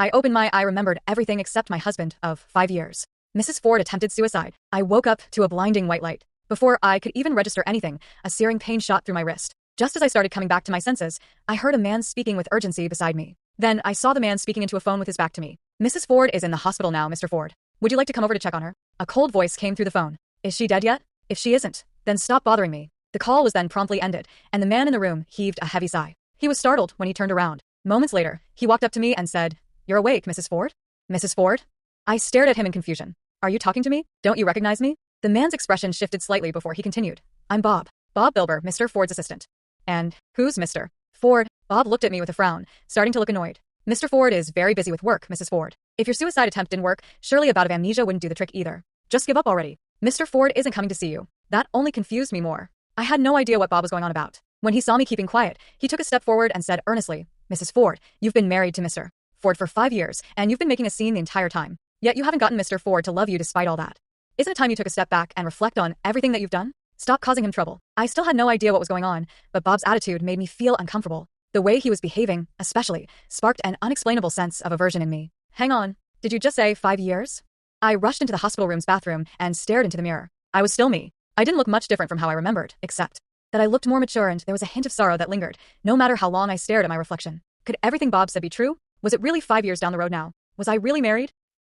I opened I remembered everything except my husband of 5 years. Mrs. Ford attempted suicide. I woke up to a blinding white light. Before I could even register anything, a searing pain shot through my wrist. Just as I started coming back to my senses, I heard a man speaking with urgency beside me. Then I saw the man speaking into a phone with his back to me. Mrs. Ford is in the hospital now, Mr. Ford. Would you like to come over to check on her? A cold voice came through the phone. Is she dead yet? If she isn't, then stop bothering me. The call was then promptly ended, and the man in the room heaved a heavy sigh. He was startled when he turned around. Moments later, he walked up to me and said, "You're awake, Mrs. Ford?" Mrs. Ford? I stared at him in confusion. Are you talking to me? Don't you recognize me? The man's expression shifted slightly before he continued. I'm Bob. Bob Bilber, Mr. Ford's assistant. And who's Mr. Ford? Bob looked at me with a frown, starting to look annoyed. Mr. Ford is very busy with work, Mrs. Ford. If your suicide attempt didn't work, surely a bout of amnesia wouldn't do the trick either. Just give up already. Mr. Ford isn't coming to see you. That only confused me more. I had no idea what Bob was going on about. When he saw me keeping quiet, he took a step forward and said earnestly, Mrs. Ford, you've been married to Mr. Ford for 5 years, and you've been making a scene the entire time. Yet you haven't gotten Mr. Ford to love you despite all that. Isn't it time you took a step back and reflect on everything that you've done? Stop causing him trouble. I still had no idea what was going on, but Bob's attitude made me feel uncomfortable. The way he was behaving, especially, sparked an unexplainable sense of aversion in me. Hang on, did you just say 5 years? I rushed into the hospital room's bathroom and stared into the mirror. I was still me. I didn't look much different from how I remembered, except that I looked more mature and there was a hint of sorrow that lingered, no matter how long I stared at my reflection. Could everything Bob said be true? Was it really 5 years down the road now? Was I really married?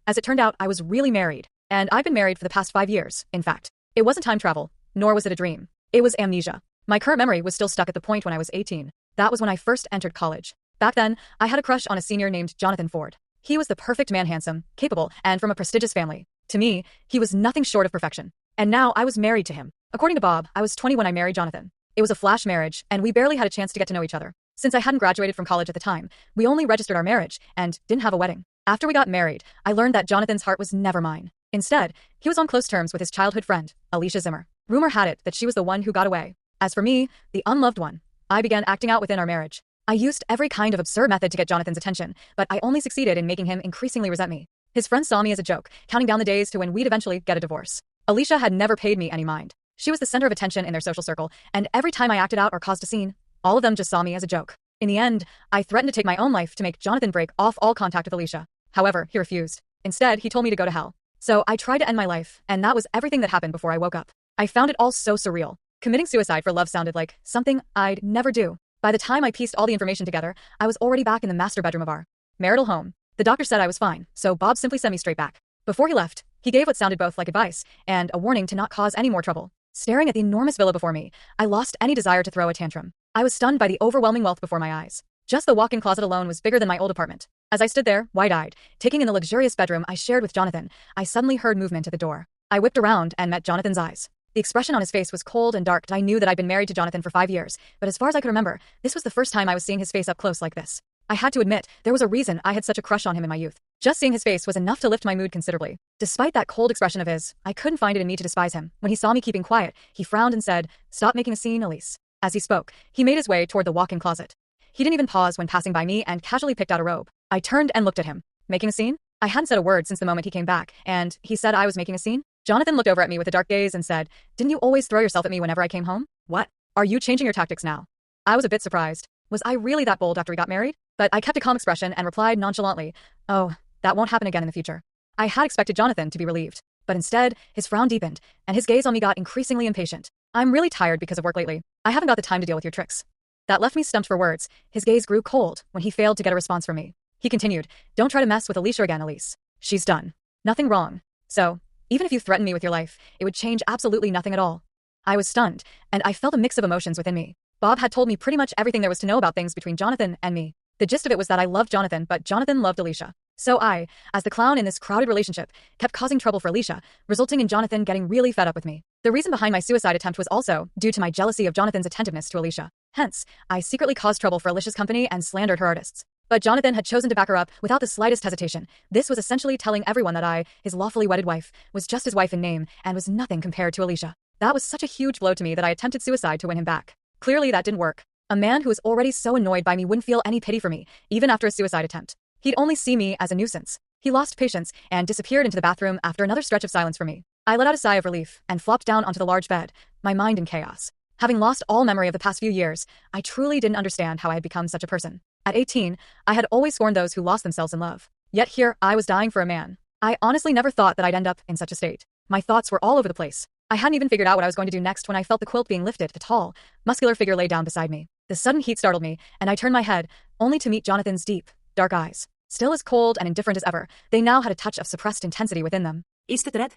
As it turned out, I was really married. And I've been married for the past 5 years, in fact. It wasn't time travel, nor was it a dream. It was amnesia. My current memory was still stuck at the point when I was 18. That was when I first entered college. Back then, I had a crush on a senior named Jonathan Ford. He was the perfect man, handsome, capable, and from a prestigious family. To me, he was nothing short of perfection. And now I was married to him. According to Bob, I was 20 when I married Jonathan. It was a flash marriage, and we barely had a chance to get to know each other. Since I hadn't graduated from college at the time, we only registered our marriage and didn't have a wedding. After we got married, I learned that Jonathan's heart was never mine. Instead, he was on close terms with his childhood friend, Alicia Zimmer. Rumor had it that she was the one who got away. As for me, the unloved one, I began acting out within our marriage. I used every kind of absurd method to get Jonathan's attention, but I only succeeded in making him increasingly resent me. His friends saw me as a joke, counting down the days to when we'd eventually get a divorce. Alicia had never paid me any mind. She was the center of attention in their social circle, and every time I acted out or caused a scene, all of them just saw me as a joke. In the end, I threatened to take my own life to make Jonathan break off all contact with Alicia. However, he refused. Instead, he told me to go to hell. So I tried to end my life, and that was everything that happened before I woke up. I found it all so surreal. Committing suicide for love sounded like something I'd never do. By the time I pieced all the information together, I was already back in the master bedroom of our marital home. The doctor said I was fine, so Bob simply sent me straight back. Before he left, he gave what sounded both like advice and a warning to not cause any more trouble. Staring at the enormous villa before me, I lost any desire to throw a tantrum. I was stunned by the overwhelming wealth before my eyes. Just the walk-in closet alone was bigger than my old apartment. As I stood there, wide-eyed, taking in the luxurious bedroom I shared with Jonathan, I suddenly heard movement at the door. I whipped around and met Jonathan's eyes. The expression on his face was cold and dark. I knew that I'd been married to Jonathan for 5 years, but as far as I could remember, this was the first time I was seeing his face up close like this. I had to admit, there was a reason I had such a crush on him in my youth. Just seeing his face was enough to lift my mood considerably. Despite that cold expression of his, I couldn't find it in me to despise him. When he saw me keeping quiet, he frowned and said, "Stop making a scene, Elise." As he spoke, he made his way toward the walk-in closet. He didn't even pause when passing by me and casually picked out a robe. I turned and looked at him. Making a scene? I hadn't said a word since the moment he came back, and he said I was making a scene? Jonathan looked over at me with a dark gaze and said, "Didn't you always throw yourself at me whenever I came home? What? Are you changing your tactics now?" I was a bit surprised. Was I really that bold after we got married? But I kept a calm expression and replied nonchalantly, "Oh, that won't happen again in the future." I had expected Jonathan to be relieved, but instead, his frown deepened, and his gaze on me got increasingly impatient. "I'm really tired because of work lately. I haven't got the time to deal with your tricks." That left me stumped for words. His gaze grew cold when he failed to get a response from me. He continued, "Don't try to mess with Alicia again, Elise. She's done. Nothing wrong. So, even if you threatened me with your life, it would change absolutely nothing at all." I was stunned, and I felt a mix of emotions within me. Bob had told me pretty much everything there was to know about things between Jonathan and me. The gist of it was that I loved Jonathan, but Jonathan loved Alicia. So I, as the clown in this crowded relationship, kept causing trouble for Alicia, resulting in Jonathan getting really fed up with me. The reason behind my suicide attempt was also due to my jealousy of Jonathan's attentiveness to Alicia. Hence, I secretly caused trouble for Alicia's company and slandered her artists. But Jonathan had chosen to back her up without the slightest hesitation. This was essentially telling everyone that I, his lawfully wedded wife, was just his wife in name and was nothing compared to Alicia. That was such a huge blow to me that I attempted suicide to win him back. Clearly that didn't work. A man who was already so annoyed by me wouldn't feel any pity for me, even after a suicide attempt. He'd only see me as a nuisance. He lost patience and disappeared into the bathroom after another stretch of silence for me. I let out a sigh of relief and flopped down onto the large bed, my mind in chaos. Having lost all memory of the past few years, I truly didn't understand how I had become such a person. At 18, I had always scorned those who lost themselves in love. Yet here I was dying for a man. I honestly never thought that I'd end up in such a state. My thoughts were all over the place. I hadn't even figured out what I was going to do next when I felt the quilt being lifted. A tall, muscular figure lay down beside me. The sudden heat startled me, and I turned my head, only to meet Jonathan's deep, dark eyes. Still as cold and indifferent as ever, they now had a touch of suppressed intensity within them. Is that red?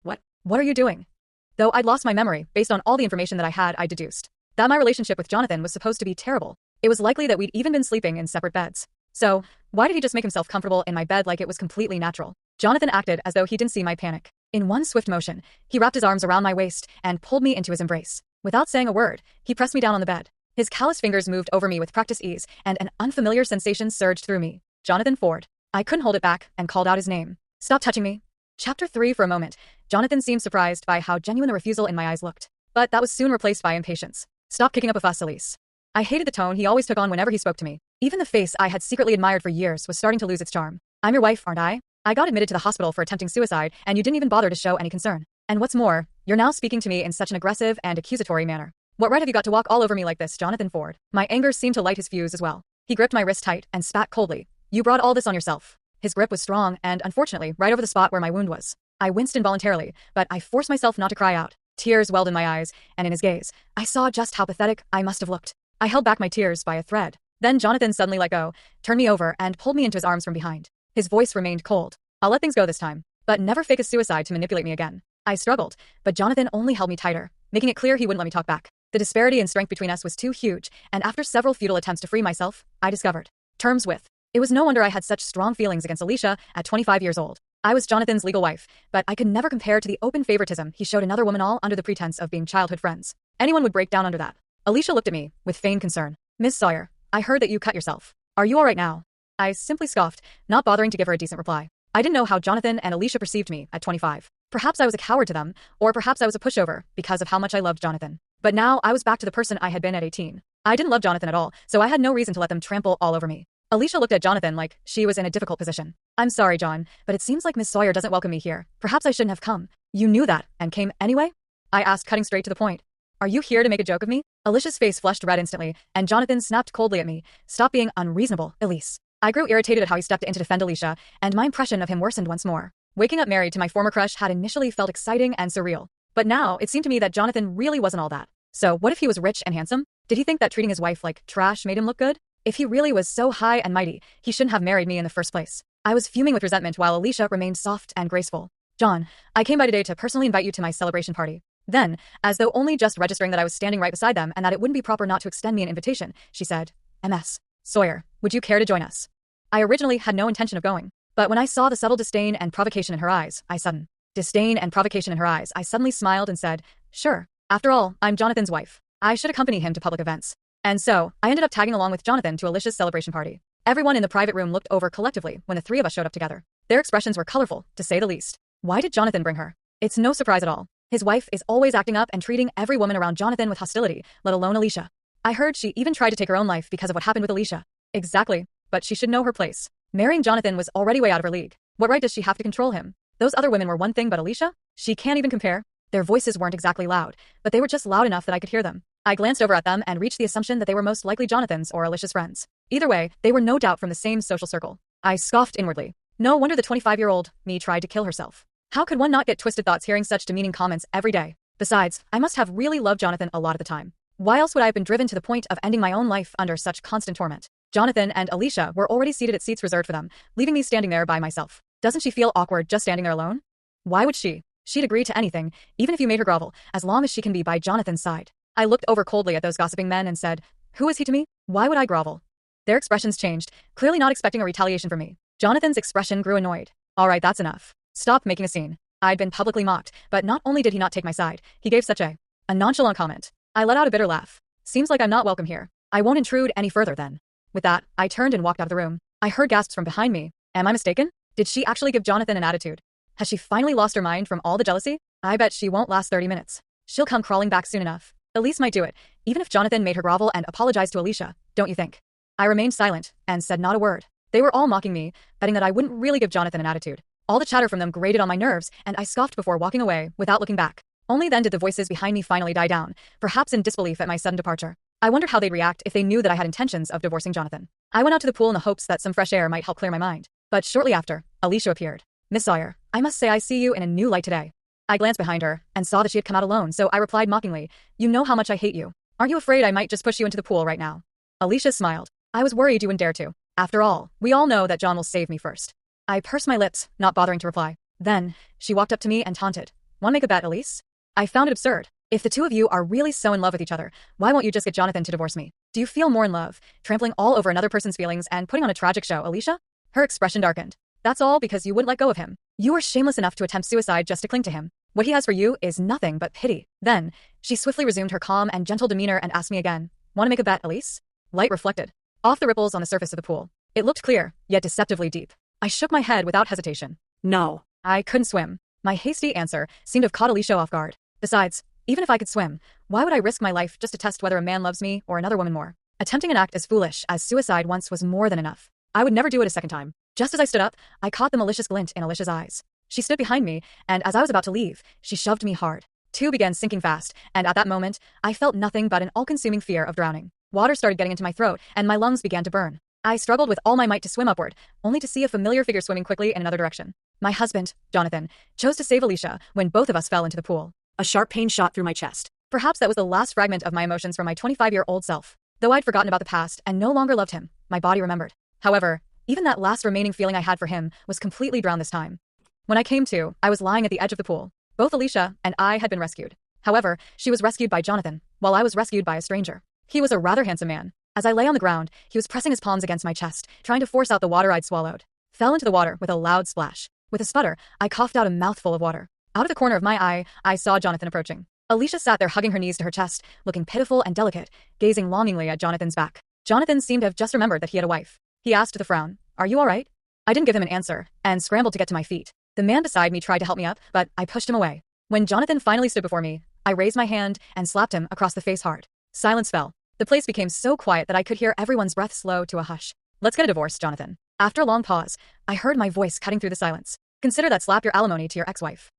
What? What are you doing? Though I'd lost my memory, based on all the information that I deduced that my relationship with Jonathan was supposed to be terrible. It was likely that we'd even been sleeping in separate beds. So, why did he just make himself comfortable in my bed like it was completely natural? Jonathan acted as though he didn't see my panic. In one swift motion, he wrapped his arms around my waist and pulled me into his embrace. Without saying a word, he pressed me down on the bed. His callous fingers moved over me with practiced ease, and an unfamiliar sensation surged through me. Jonathan Ford. I couldn't hold it back and called out his name. Stop touching me. Chapter 3. For a moment, Jonathan seemed surprised by how genuine the refusal in my eyes looked. But that was soon replaced by impatience. Stop kicking up a fuss, Elise. I hated the tone he always took on whenever he spoke to me. Even the face I had secretly admired for years was starting to lose its charm. I'm your wife, aren't I? I got admitted to the hospital for attempting suicide, and you didn't even bother to show any concern. And what's more, you're now speaking to me in such an aggressive and accusatory manner. What right have you got to walk all over me like this, Jonathan Ford? My anger seemed to light his fuse as well. He gripped my wrist tight and spat coldly. You brought all this on yourself. His grip was strong and, unfortunately, right over the spot where my wound was. I winced involuntarily, but I forced myself not to cry out. Tears welled in my eyes, and in his gaze, I saw just how pathetic I must have looked. I held back my tears by a thread. Then Jonathan suddenly let go, turned me over, and pulled me into his arms from behind. His voice remained cold. I'll let things go this time, but never fake a suicide to manipulate me again. I struggled, but Jonathan only held me tighter, making it clear he wouldn't let me talk back. The disparity in strength between us was too huge, and after several futile attempts to free myself, I discovered terms with. It was no wonder I had such strong feelings against Alicia at 25 years old. I was Jonathan's legal wife, but I could never compare to the open favoritism he showed another woman, all under the pretense of being childhood friends. Anyone would break down under that. Alicia looked at me with feigned concern. Miss Sawyer, I heard that you cut yourself. Are you all right now? I simply scoffed, not bothering to give her a decent reply. I didn't know how Jonathan and Alicia perceived me at 25. Perhaps I was a coward to them, or perhaps I was a pushover because of how much I loved Jonathan. But now I was back to the person I had been at 18. I didn't love Jonathan at all, so I had no reason to let them trample all over me. Alicia looked at Jonathan like she was in a difficult position. I'm sorry, John, but it seems like Miss Sawyer doesn't welcome me here. Perhaps I shouldn't have come. You knew that, and came anyway? I asked, cutting straight to the point. Are you here to make a joke of me? Alicia's face flushed red instantly, and Jonathan snapped coldly at me. Stop being unreasonable, Elise. I grew irritated at how he stepped in to defend Alicia, and my impression of him worsened once more. Waking up married to my former crush had initially felt exciting and surreal. But now, it seemed to me that Jonathan really wasn't all that. So, what if he was rich and handsome? Did he think that treating his wife like trash made him look good? If he really was so high and mighty, he shouldn't have married me in the first place. I was fuming with resentment while Alicia remained soft and graceful. John, I came by today to personally invite you to my celebration party. Then, as though only just registering that I was standing right beside them and that it wouldn't be proper not to extend me an invitation, she said, Ms. Sawyer, would you care to join us? I originally had no intention of going, but when I saw the subtle disdain and provocation in her eyes, I suddenly smiled and said, sure. After all, I'm Jonathan's wife. I should accompany him to public events. And so, I ended up tagging along with Jonathan to Alicia's celebration party. Everyone in the private room looked over collectively when the three of us showed up together. Their expressions were colorful, to say the least. Why did Jonathan bring her? It's no surprise at all. His wife is always acting up and treating every woman around Jonathan with hostility, let alone Alicia. I heard she even tried to take her own life because of what happened with Alicia. Exactly, but she should know her place. Marrying Jonathan was already way out of her league. What right does she have to control him? Those other women were one thing, but Alicia? She can't even compare. Their voices weren't exactly loud, but they were just loud enough that I could hear them. I glanced over at them and reached the assumption that they were most likely Jonathan's or Alicia's friends. Either way, they were no doubt from the same social circle. I scoffed inwardly. No wonder the 25-year-old me tried to kill herself. How could one not get twisted thoughts hearing such demeaning comments every day? Besides, I must have really loved Jonathan a lot of the time. Why else would I have been driven to the point of ending my own life under such constant torment? Jonathan and Alicia were already seated at seats reserved for them, leaving me standing there by myself. Doesn't she feel awkward just standing there alone? Why would she? She'd agree to anything, even if you made her grovel, as long as she can be by Jonathan's side. I looked over coldly at those gossiping men and said, who is he to me? Why would I grovel? Their expressions changed, clearly not expecting a retaliation from me. Jonathan's expression grew annoyed. All right, that's enough. Stop making a scene. I'd been publicly mocked, but not only did he not take my side, he gave such a nonchalant comment. I let out a bitter laugh. Seems like I'm not welcome here. I won't intrude any further then. With that, I turned and walked out of the room. I heard gasps from behind me. Am I mistaken? Did she actually give Jonathan an attitude? Has she finally lost her mind from all the jealousy? I bet she won't last 30 minutes. She'll come crawling back soon enough. Elise might do it, even if Jonathan made her grovel and apologize to Alicia, don't you think? I remained silent and said not a word. They were all mocking me, betting that I wouldn't really give Jonathan an attitude. All the chatter from them grated on my nerves, and I scoffed before walking away without looking back. Only then did the voices behind me finally die down, perhaps in disbelief at my sudden departure. I wondered how they'd react if they knew that I had intentions of divorcing Jonathan. I went out to the pool in the hopes that some fresh air might help clear my mind. But shortly after, Alicia appeared. Miss Sawyer, I must say I see you in a new light today. I glanced behind her and saw that she had come out alone, so I replied mockingly, you know how much I hate you. Aren't you afraid I might just push you into the pool right now? Alicia smiled. I was worried you wouldn't dare to. After all, we all know that John will save me first. I pursed my lips, not bothering to reply. Then, she walked up to me and taunted. Want to make a bet, Elise? I found it absurd. If the two of you are really so in love with each other, why won't you just get Jonathan to divorce me? Do you feel more in love, trampling all over another person's feelings and putting on a tragic show, Alicia? Her expression darkened. That's all because you wouldn't let go of him. You are shameless enough to attempt suicide just to cling to him. What he has for you is nothing but pity. Then, she swiftly resumed her calm and gentle demeanor and asked me again, want to make a bet, Elise? Light reflected off the ripples on the surface of the pool. It looked clear, yet deceptively deep. I shook my head without hesitation. No. I couldn't swim. My hasty answer seemed to have caught Alicia off guard. Besides, even if I could swim, why would I risk my life just to test whether a man loves me or another woman more? Attempting an act as foolish as suicide once was more than enough. I would never do it a second time. Just as I stood up, I caught the malicious glint in Alicia's eyes. She stood behind me, and as I was about to leave, she shoved me hard. Two began sinking fast, and at that moment, I felt nothing but an all-consuming fear of drowning. Water started getting into my throat, and my lungs began to burn. I struggled with all my might to swim upward, only to see a familiar figure swimming quickly in another direction. My husband, Jonathan, chose to save Alicia when both of us fell into the pool. A sharp pain shot through my chest. Perhaps that was the last fragment of my emotions from my 25-year-old self. Though I'd forgotten about the past and no longer loved him, my body remembered. However, even that last remaining feeling I had for him was completely drowned this time. When I came to, I was lying at the edge of the pool. Both Alicia and I had been rescued. However, she was rescued by Jonathan, while I was rescued by a stranger. He was a rather handsome man. As I lay on the ground, he was pressing his palms against my chest, trying to force out the water I'd swallowed. Fell into the water with a loud splash. With a sputter, I coughed out a mouthful of water. Out of the corner of my eye, I saw Jonathan approaching. Alicia sat there hugging her knees to her chest, looking pitiful and delicate, gazing longingly at Jonathan's back. Jonathan seemed to have just remembered that he had a wife. He asked with a frown, "Are you all right?" I didn't give him an answer, and scrambled to get to my feet. The man beside me tried to help me up, but I pushed him away. When Jonathan finally stood before me, I raised my hand and slapped him across the face hard. Silence fell. The place became so quiet that I could hear everyone's breath slow to a hush. Let's get a divorce, Jonathan. After a long pause, I heard my voice cutting through the silence. Consider that slap your alimony to your ex-wife.